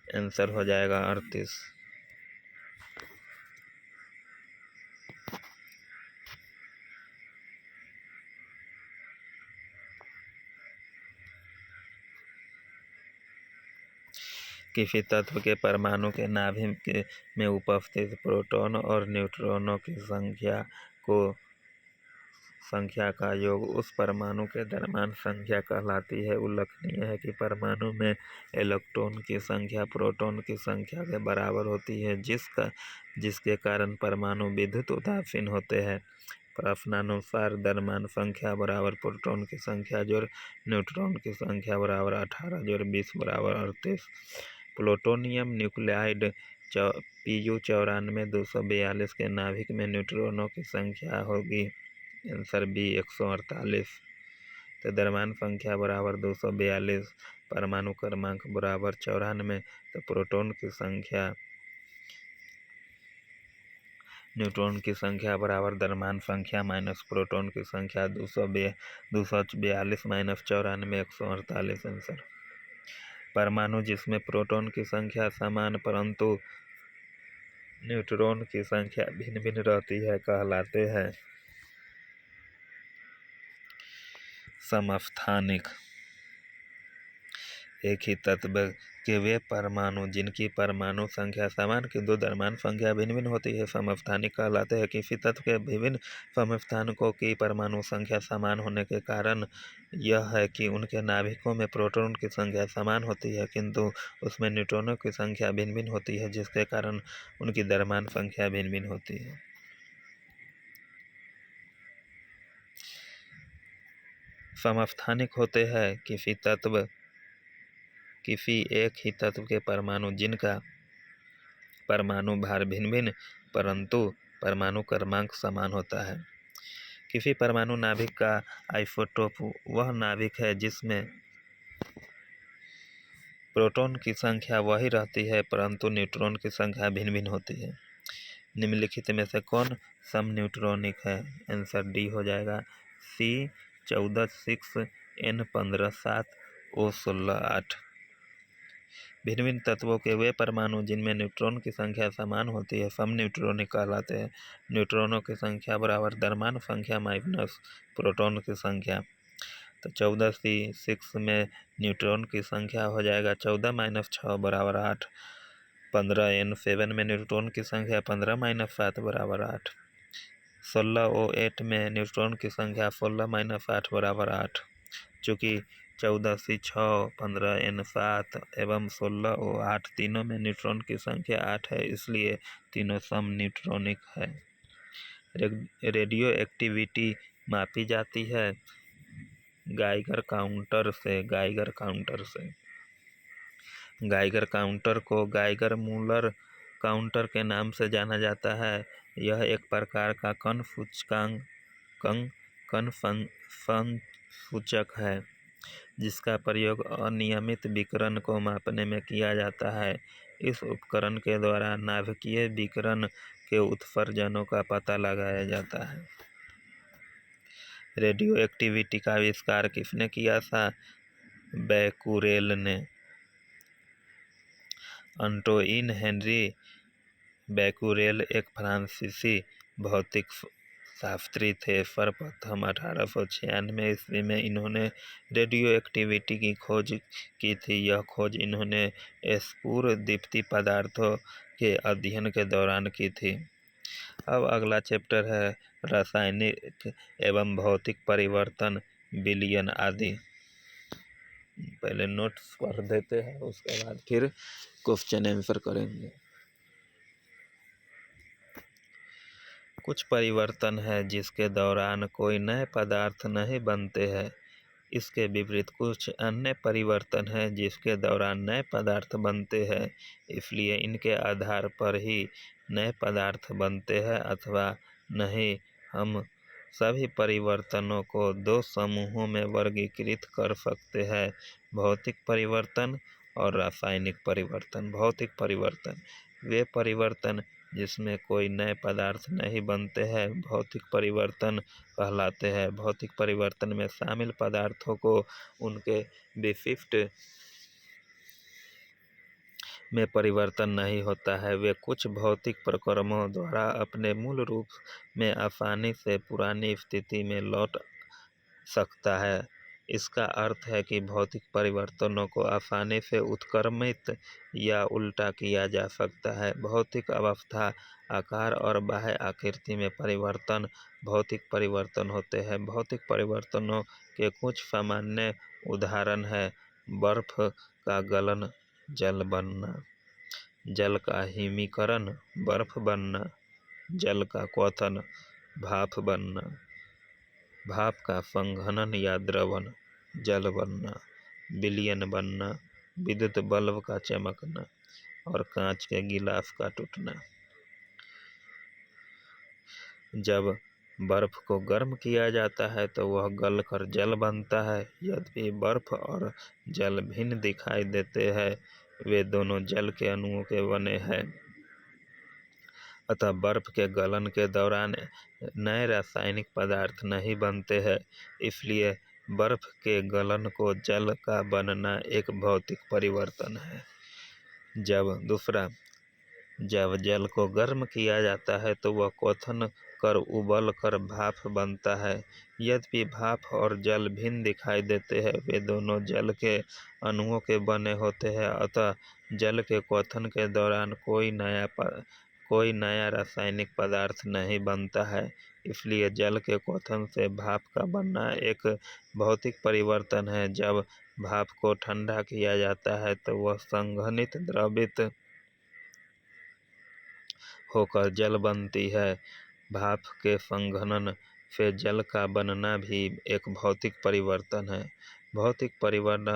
आंसर हो जाएगा 38। किसी तत्व के परमाणु के नाभिक में उपस्थित प्रोटॉन और न्यूट्रॉनों की संख्या का योग उस परमाणु के द्रव्यमान संख्या कहलाती है। उल्लेखनीय है कि परमाणु में इलेक्ट्रॉन की संख्या प्रोटॉन की संख्या के बराबर होती है जिसके कारण परमाणु विद्युत उदासीन होते हैं। प्रश्नानुसार द्रव्यमान संख्या बराबर प्रोटॉन की संख्या जोड़ न्यूट्रॉन की संख्या बराबर 18 जोड़ 20 बराबर 38। प्लूटोनियम न्यूक्लाइड Pu94 242 के नाभिक में न्यूट्रॉनों की संख्या होगी। Answer B 148। तो द्रव्यमान संख्या बराबर 242, परमाणु क्रमांक बराबर 94, तो प्रोटॉन की संख्या न्यूट्रॉन की संख्या बराबर द्रव्यमान संख्या माइनस प्रोटॉन की संख्या 242 माइनस 94 148। आंसर। परमाणु जिसमें प्रोटॉन की संख्या समान परंतु न्यूट्रॉन की संख्या भिन्न भिन्न रहती है कहलाते हैं समस्थानिक। एक ही तत्व के वे परमाणु जिनकी परमाणु संख्या समान किंतु द्रव्यमान संख्या भिन्न भिन्न होती है समस्थानिक कहलाते हैं। किसी तत्व के विभिन्न समस्थानिकों की परमाणु संख्या समान होने के कारण यह है कि उनके नाभिकों में प्रोटॉन की संख्या समान होती है किंतु उसमें न्यूट्रॉनों की संख्या भिन्न भिन्न होती है जिसके कारण उनकी द्रव्यमान संख्या भिन्न भिन्न होती है। समस्थानिक होते हैं किसी एक ही तत्व के परमाणु जिनका परमाणु भार भिन्न भिन्न परंतु परमाणु क्रमांक समान होता है। किसी परमाणु नाभिक का आइसोटोप वह नाभिक है जिसमें प्रोटॉन की संख्या वही रहती है परंतु न्यूट्रॉन की संख्या भिन्न भिन्न होती है। निम्नलिखित में से कौन समन्यूट्रॉनिक है? आंसर डी हो जाएगा। C14 6 N15 7 O16 8। भिन्न भिन्न तत्वों के वे परमाणु जिनमें न्यूट्रॉन की संख्या समान होती है समन्यूट्रॉनिक कहलाते हैं। न्यूट्रॉनों की संख्या बराबर द्रव्यमान संख्या माइनस प्रोटॉन की संख्या। तो 14C6 में न्यूट्रॉन की संख्या हो जाएगा 14 - 6 बराबर 8। 15N7 में न्यूट्रॉन की संख्या 15 - 7 बराबर 8। 16O8 में न्यूट्रॉन की संख्या 16 - 8 बराबर 8। चूँकि 14C6 15N7 एवं 16O8 तीनों में न्यूट्रॉन की संख्या 8 है, इसलिए तीनों सम न्यूट्रॉनिक है। रेडियो एक्टिविटी मापी जाती है गाइगर काउंटर से। गाइगर काउंटर को गाइगर मूलर काउंटर के नाम से जाना जाता है। यह एक प्रकार का कण सूचक है जिसका प्रयोग अनियमित विकिरण को मापने में किया जाता है। इस उपकरण के द्वारा नाभिकीय विकिरण के उत्सर्जनों का पता लगाया जाता है। रेडियो एक्टिविटी का आविष्कार किसने किया था? बैकुरेल ने। अंटोइन हेनरी बैकुरेल एक फ्रांसीसी भौतिक शास्त्री थे। सर्वप्रथम 1896 ईस्वी में इन्होंने रेडियो एक्टिविटी की खोज की थी। यह खोज इन्होंने स्फुर-दीप्ति पदार्थों के अध्ययन के दौरान की थी। अब अगला चैप्टर है रासायनिक एवं भौतिक परिवर्तन, विलयन आदि। पहले नोट्स पढ़ देते हैं, उसके बाद फिर क्वेश्चन आंसर करेंगे। कुछ परिवर्तन है जिसके दौरान कोई नए पदार्थ नहीं बनते हैं। इसके विपरीत कुछ अन्य परिवर्तन हैं जिसके दौरान नए पदार्थ बनते हैं। इसलिए इनके आधार पर ही नए पदार्थ बनते हैं अथवा नहीं। हम सभी परिवर्तनों को दो समूहों में वर्गीकृत कर सकते हैं, भौतिक परिवर्तन और रासायनिक परिवर्तन। भौतिक परिवर्तन वे परिवर्तन जिसमें कोई नए पदार्थ नहीं बनते हैं भौतिक परिवर्तन कहलाते हैं। भौतिक परिवर्तन में शामिल पदार्थों को उनके विशिष्ट में परिवर्तन नहीं होता है। वे कुछ भौतिक प्रक्रमों द्वारा अपने मूल रूप में आसानी से पुरानी स्थिति में लौट सकता है। इसका अर्थ है कि भौतिक परिवर्तनों को आसानी से उत्क्रमित या उल्टा किया जा सकता है। भौतिक अवस्था, आकार और बाह्य आकृति में परिवर्तन भौतिक परिवर्तन होते हैं। भौतिक परिवर्तनों के कुछ सामान्य उदाहरण हैं: बर्फ का गलन, जल बनना; जल का हिमीकरण, बर्फ बनना; जल का क्वथन, भाप बनना; भाप का संघनन या द्रवण, जल बनना; विलयन बनना, विद्युत बल्ब का चमकना; और कांच के गिलास का टूटना। जब बर्फ को गर्म किया जाता है तो वह गलकर जल बनता है। यद्यपि बर्फ और जल भिन्न दिखाई देते हैं, वे दोनों जल के अणुओं के बने हैं। अतः बर्फ के गलन के दौरान नए रासायनिक पदार्थ नहीं बनते हैं। इसलिए बर्फ के गलन को जल का बनना एक भौतिक परिवर्तन है। जब जल को गर्म किया जाता है तो वह क्वथन कर उबल कर भाप बनता है। यद्यपि भाप और जल भिन्न दिखाई देते हैं, वे दोनों जल के अणुओं के बने होते हैं। अतः जल के क्वथन के दौरान कोई नया रासायनिक पदार्थ नहीं बनता है। इसलिए जल के क्वथन से भाप का बनना एक भौतिक परिवर्तन है। जब भाप को ठंडा किया जाता है तो वह संघनित द्रवित होकर जल बनती है। भाप के संघनन से जल का बनना भी एक भौतिक परिवर्तन है। भौतिक परिवर्तन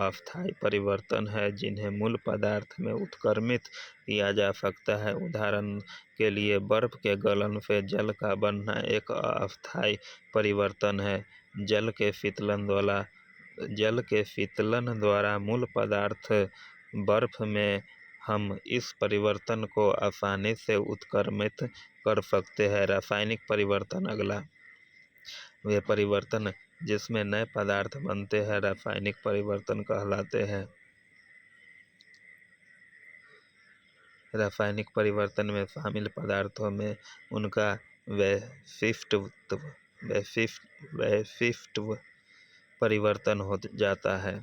अस्थायी परिवर्तन है जिन्हें मूल पदार्थ में उत्क्रमित किया जा सकता है। उदाहरण के लिए बर्फ के गलन से जल का बनना एक अस्थायी परिवर्तन है। जल के शीतलन द्वारा मूल पदार्थ बर्फ में हम इस परिवर्तन को आसानी से उत्क्रमित कर सकते हैं। रासायनिक परिवर्तन अगला, वे परिवर्तन जिसमें नए पदार्थ बनते हैं रासायनिक परिवर्तन कहलाते हैं। रासायनिक परिवर्तन में शामिल पदार्थों में उनका वैशिष्ट्य परिवर्तन हो जाता है।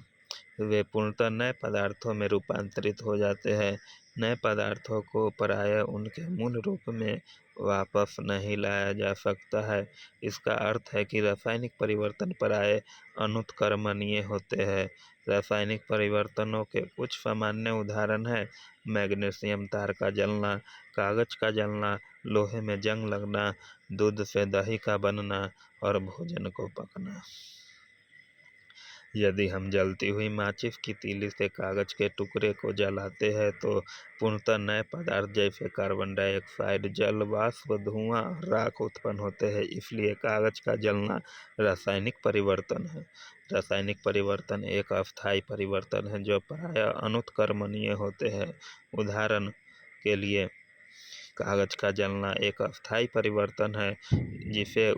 वे पूर्णतः नए पदार्थों में रूपांतरित हो जाते हैं। नए पदार्थों को प्रायः उनके मूल रूप में वापस नहीं लाया जा सकता है। इसका अर्थ है कि रासायनिक परिवर्तन प्रायः अनुत्क्रमणीय होते हैं। रासायनिक परिवर्तनों के कुछ सामान्य उदाहरण हैं: मैग्नीशियम तार का जलना, कागज का जलना, लोहे में जंग लगना, दूध से दही का बनना और भोजन को पकना। यदि हम जलती हुई माचिस की तीली से कागज के टुकड़े को जलाते हैं तो पूर्णतः नए पदार्थ जैसे कार्बन डाइऑक्साइड, जल वाष्प, धुआं और राख उत्पन्न होते हैं। इसलिए कागज का जलना रासायनिक परिवर्तन है। रासायनिक परिवर्तन एक अस्थायी परिवर्तन है जो प्रायः अनुत्क्रमणीय होते हैं। उदाहरण के लिए कागज का जलना एक अस्थायी परिवर्तन है जिसे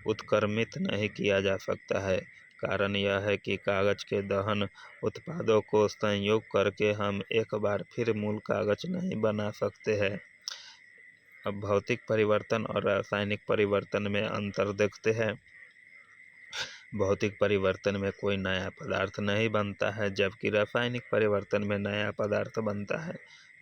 उत्क्रमित नहीं किया जा सकता है। कारण यह है कि कागज के दहन उत्पादों को संयोग करके हम एक बार फिर मूल कागज नहीं बना सकते हैं। अब भौतिक परिवर्तन और रासायनिक परिवर्तन में अंतर देखते हैं। भौतिक परिवर्तन में कोई नया पदार्थ नहीं बनता है, जबकि रासायनिक परिवर्तन में नया पदार्थ बनता है।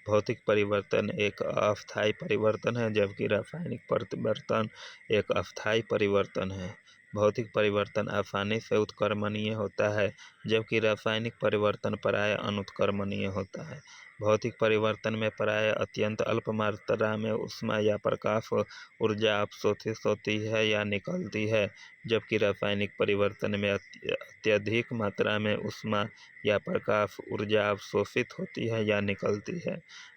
भौतिक परिवर्तन एक अस्थायी परिवर्तन है, जबकि रासायनिक परिवर्तन एक अस्थायी परिवर्तन है। भौतिक परिवर्तन आसानी से उत्क्रमणीय होता है, जबकि रासायनिक परिवर्तन प्रायः अनुत्क्रमणीय होता है। भौतिक परिवर्तन में प्रायः अत्यंत अल्प मात्रा में ऊष्मा या प्रकाश ऊर्जा अवशोषित होती है या निकलती है, जबकि रासायनिक परिवर्तन में अत्यधिक मात्रा में ऊष्मा या प्रकाश ऊर्जा अवशोषित होती है या निकलती है।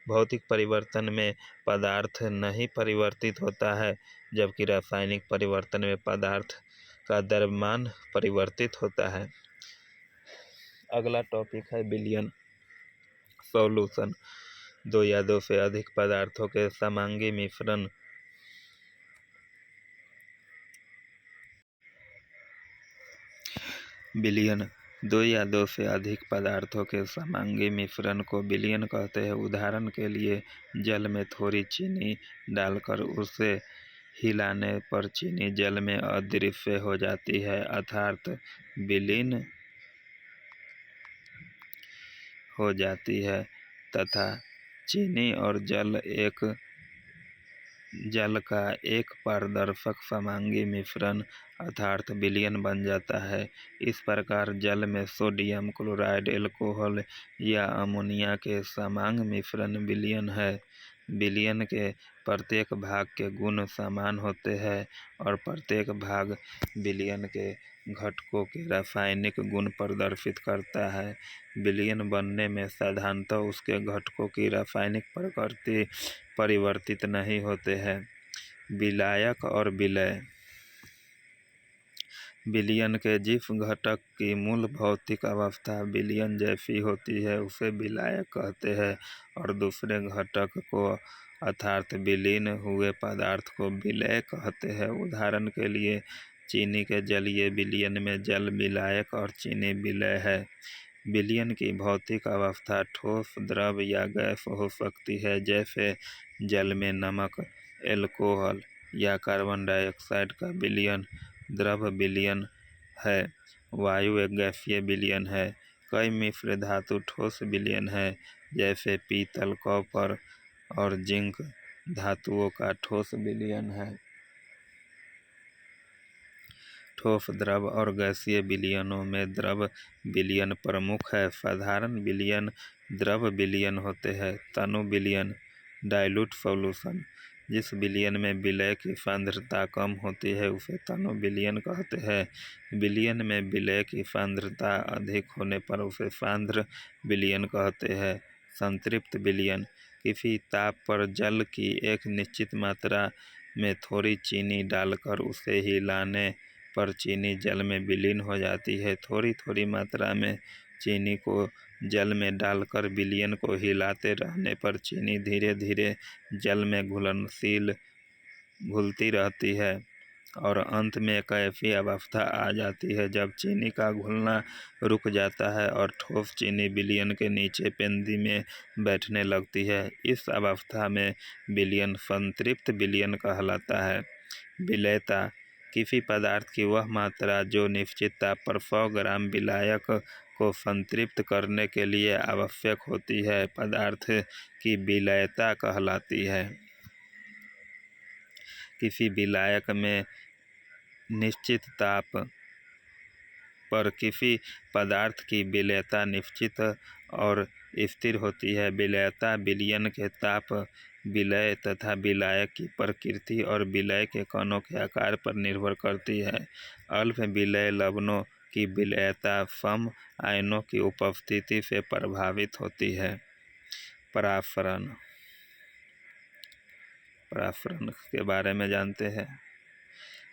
भौतिक परिवर्तन में पदार्थ नहीं परिवर्तित होता है, जबकि रासायनिक परिवर्तन में पदार्थ का द्रव्यमान परिवर्तित होता है। अगला टॉपिक है विलयन सॉल्यूशन। दो या दो से अधिक पदार्थों के समांगी मिश्रण विलयन। दो या दो से अधिक पदार्थों के समांगी मिश्रण को विलयन कहते हैं। उदाहरण के लिए जल में थोड़ी चीनी डालकर उसे हिलाने पर चीनी जल में अदृश्य हो जाती है, अर्थात विलीन हो जाती है, तथा चीनी और जल का एक पारदर्शक समांगी मिश्रण अर्थात विलयन बन जाता है। इस प्रकार जल में सोडियम क्लोराइड, अल्कोहल या अमोनिया के समांग मिश्रण विलयन है। विलयन के प्रत्येक भाग के गुण समान होते हैं और प्रत्येक भाग विलयन के घटकों के रासायनिक गुण प्रदर्शित करता है। विलयन बनने में साधारणतः उसके घटकों की रासायनिक प्रकृति परिवर्तित नहीं होते हैं। विलायक और विलय। विलयन के जिस घटक की मूल भौतिक अवस्था विलयन जैसी होती है उसे विलायक कहते हैं और दूसरे घटक को अर्थात विलीन हुए पदार्थ को विलय कहते हैं। उदाहरण के लिए चीनी के जलीय विलयन में जल विलायक और चीनी विलय है। विलयन की भौतिक अवस्था ठोस, द्रव या गैस हो सकती है, जैसे जल में नमक, अल्कोहल या कार्बन डाइऑक्साइड का विलयन द्रव विलयन है। वायु एक गैसीय विलयन है। कई मिश्र धातु ठोस विलयन है, जैसे पीतल, कॉपर और जिंक धातुओं का ठोस विलयन है। ठोस, द्रव और गैसीय विलयनों में द्रव विलयन प्रमुख है। साधारण विलयन द्रव विलयन होते हैं। तनु विलयन डाइल्यूट सॉल्यूशन। जिस विलयन में विलय की सांद्रता कम होती है उसे तनु विलयन कहते हैं। विलयन में विलय की सांद्रता अधिक होने पर उसे सांद्र विलयन कहते हैं। संतृप्त विलयन, किसी ताप पर जल की एक निश्चित मात्रा में थोड़ी चीनी डालकर उसे हिलाने पर चीनी जल में विलीन हो जाती है। थोड़ी थोड़ी मात्रा में चीनी को जल में डालकर विलयन को हिलाते रहने पर चीनी धीरे धीरे जल में घुलती रहती है और अंत में एक ऐसी अवस्था आ जाती है जब चीनी का घुलना रुक जाता है और ठोस चीनी विलयन के नीचे पेंदी में बैठने लगती है। इस अवस्था में विलयन संतृप्त विलयन कहलाता है। विलयता, किसी पदार्थ की वह मात्रा जो निश्चित ताप पर 100 ग्राम विलायक को संतृप्त करने के लिए आवश्यक होती है, पदार्थ की विलयता कहलाती है। किसी विलायक में निश्चित ताप पर किसी पदार्थ की विलयता निश्चित और स्थिर होती है। विलयता विलयन के ताप, विलय तथा विलायक की प्रकृति और विलय के कणों के आकार पर निर्भर करती है। अल्प विलय लवणों की विलयता सम आयनों की उपस्थिति से प्रभावित होती है। परासरण के बारे में जानते हैं।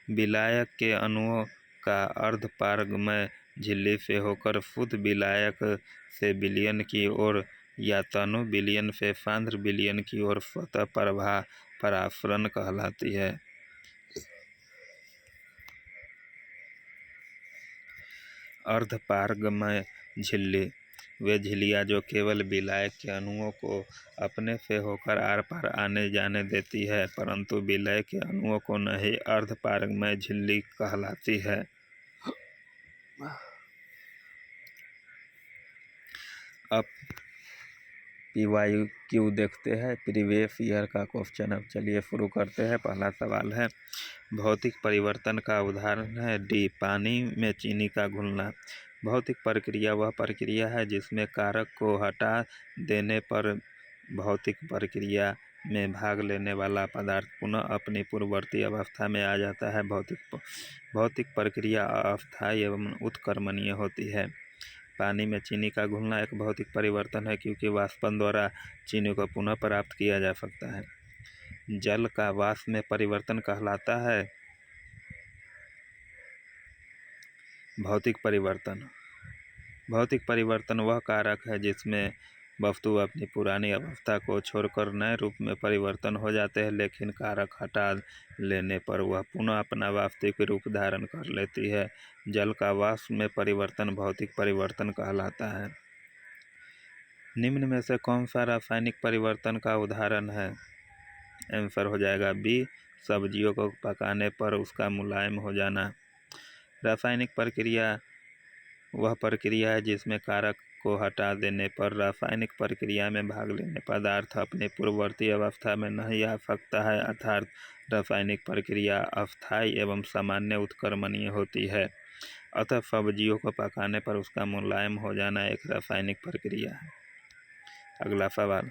विलायक के अणुओं का अर्धपारगमय झिल्ली से होकर शुद्ध विलायक से विलयन की ओर या तनु विलयन से सांद्र विलयन की ओर स्वतः प्रवाह परासरण कहलाती है। अर्धपारगमय झिल्ली, वे झिल्लियाँ जो केवल विलायक के अणुओं को अपने से होकर आर पार आने जाने देती है परंतु विलय के अणुओं को नहीं, अर्धपारगमय झिल्ली कहलाती है। अब PYQ देखते हैं, प्रीवियस ईयर का क्वेश्चन। अब चलिए शुरू करते हैं। पहला सवाल है, भौतिक परिवर्तन का उदाहरण है। डी, पानी में चीनी का घुलना। भौतिक प्रक्रिया वह प्रक्रिया है जिसमें कारक को हटा देने पर भौतिक प्रक्रिया में भाग लेने वाला पदार्थ पुनः अपनी पूर्ववर्ती अवस्था में आ जाता है। भौतिक प्रक्रिया अस्थायी एवं उत्क्रमणीय होती है। पानी में चीनी का घुलना एक भौतिक परिवर्तन है क्योंकि वाष्पन द्वारा चीनी को पुनः प्राप्त किया जा सकता है। जल का वाष्प में परिवर्तन कहलाता है भौतिक परिवर्तन। भौतिक परिवर्तन वह कारक है जिसमें वस्तु अपनी पुरानी अवस्था को छोड़कर नए रूप में परिवर्तन हो जाते हैं, लेकिन कारक हटा लेने पर वह पुनः अपना वास्तविक रूप धारण कर लेती है। जल का वाष्प में परिवर्तन भौतिक परिवर्तन कहलाता है। निम्न में से कौन सा रासायनिक परिवर्तन का उदाहरण है? आंसर हो जाएगा बी, सब्जियों को पकाने पर उसका मुलायम हो जाना। रासायनिक प्रक्रिया वह प्रक्रिया है जिसमें कारक को हटा देने पर रासायनिक प्रक्रिया में भाग लेने पदार्थ अपनी पूर्ववर्ती अवस्था में नहीं आ सकता है, अर्थात रासायनिक प्रक्रिया अस्थायी एवं सामान्य उत्क्रमणीय होती है। अतः सब्जियों को पकाने पर उसका मुलायम हो जाना एक रासायनिक प्रक्रिया है। अगला सवाल,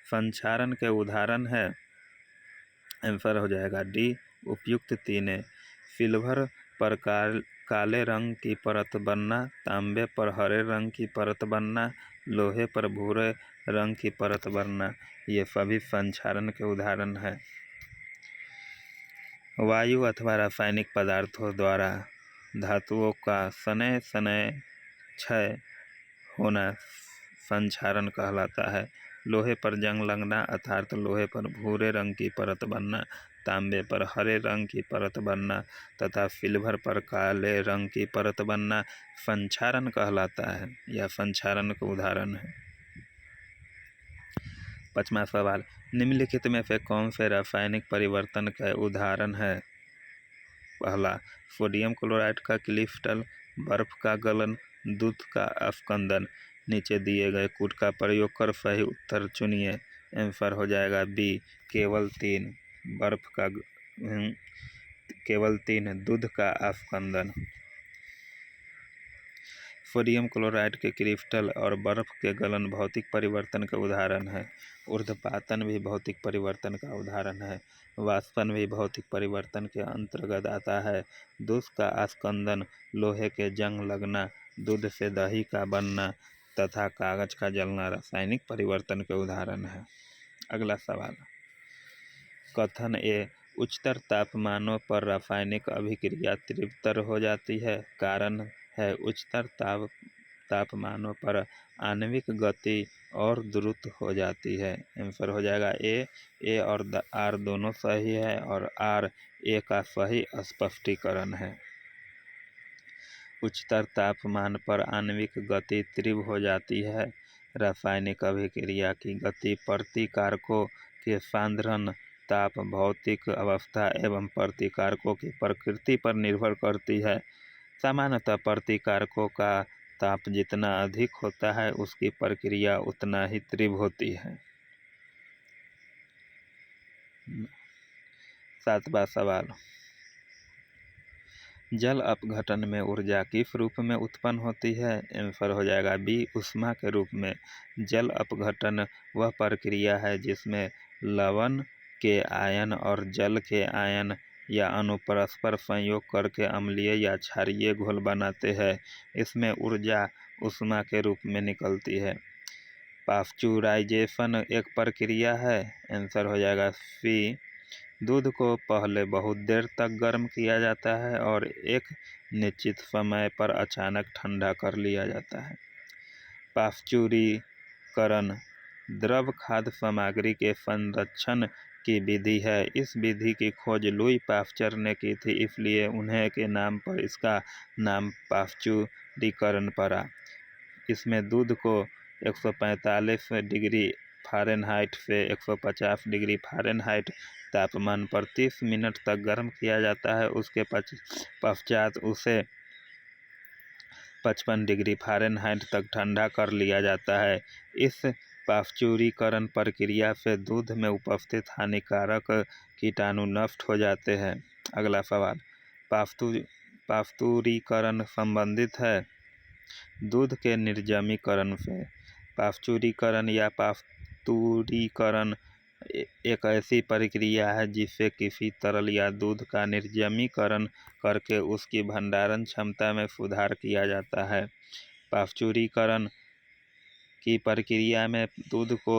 संक्षारण के उदाहरण है। आंसर हो जाएगा डी, उपयुक्त तीने। सिल्वर पर काले रंग की परत बनना, तांबे पर हरे रंग की परत बनना, लोहे पर भूरे रंग की परत बनना, ये सभी संक्षारण के उदाहरण हैं। वायु अथवा रासायनिक पदार्थों द्वारा धातुओं का शनैः शनैः क्षय होना संक्षारण कहलाता है। लोहे पर जंग लगना अर्थात लोहे पर भूरे रंग की परत बनना, तांबे पर हरे रंग की परत बनना तथा सिल्वर पर काले रंग की परत बनना संक्षारण कहलाता है या संक्षारण का उदाहरण है। 5वां सवाल, निम्नलिखित में से कौन से रासायनिक परिवर्तन का उदाहरण है? पहला, सोडियम क्लोराइड का क्रिस्टल, बर्फ का गलन, दूध का अपकंदन। नीचे दिए गए कूट का प्रयोग कर सही उत्तर चुनिए। आंसर हो जाएगा बी, केवल 3, दूध का अपकंदन। सोडियम क्लोराइड के क्रिस्टल और बर्फ के गलन भौतिक परिवर्तन का उदाहरण है। ऊर्ध्वपातन भी भौतिक परिवर्तन का उदाहरण है। वाष्पन भी भौतिक परिवर्तन के अंतर्गत आता है। दूध का आस्कंदन, लोहे के जंग लगना, दूध से दही का बनना तथा कागज का जलना रासायनिक परिवर्तन के उदाहरण है। अगला सवाल, कथन ए, उच्चतर तापमानों पर रासायनिक अभिक्रिया तीव्रतर हो जाती है। कारण है उच्चतर तापमानों पर आणविक गति और द्रुत हो जाती है। आंसर हो जाएगा ए और आर दोनों सही है और आर ए का सही स्पष्टीकरण है। उच्चतर तापमान पर आणविक गति तीव्र हो जाती है। रासायनिक अभिक्रिया की गति प्रतिकारकों के सांद्रण, ताप, भौतिक अवस्था एवं प्रतिकारकों की प्रकृति पर निर्भर करती है। सामान्यतः प्रतिकारकों का ताप जितना अधिक होता है उसकी प्रक्रिया उतना ही तीव्र होती है। 7वां सवाल, जल अपघटन में ऊर्जा किस रूप में उत्पन्न होती है। आंसर हो जाएगा बी, ऊष्मा के रूप में। जल अपघटन वह प्रक्रिया है जिसमें लवण के आयन और जल के आयन या अणु परस्पर संयोग करके अम्लीय या क्षारीय घोल बनाते हैं। इसमें ऊर्जा ऊष्मा के रूप में निकलती है। पाश्चुराइजेशन एक प्रक्रिया है। आंसर हो जाएगा सी, दूध को पहले बहुत देर तक गर्म किया जाता है और एक निश्चित समय पर अचानक ठंडा कर लिया जाता है। पाश्चुरीकरण द्रव खाद्य सामग्री के संरक्षण की विधि है। इस विधि की खोज लुई पाश्चर ने की थी, इसलिए उन्हें के नाम पर इसका नाम पाश्चुरीकरण पड़ा। इसमें दूध को 145 डिग्री फ़ारेनहाइट से 150 डिग्री फ़ारेनहाइट तापमान पर 30 मिनट तक गर्म किया जाता है। उसके पश्चात उसे 55 डिग्री फ़ारेनहाइट तक ठंडा कर लिया जाता है। इस पाश्चुरीकरण प्रक्रिया से दूध में उपस्थित हानिकारक कीटाणु नष्ट हो जाते हैं। अगला सवाल, पाश्चुरीकरण संबंधित है दूध के निर्जमीकरण से। पाश्चुरीकरण या पास्तुरीकरण एक ऐसी प्रक्रिया है जिससे किसी तरल या दूध का निर्जमीकरण करके उसकी भंडारण क्षमता में सुधार किया जाता है। पाश्चुरीकरण की प्रक्रिया में दूध को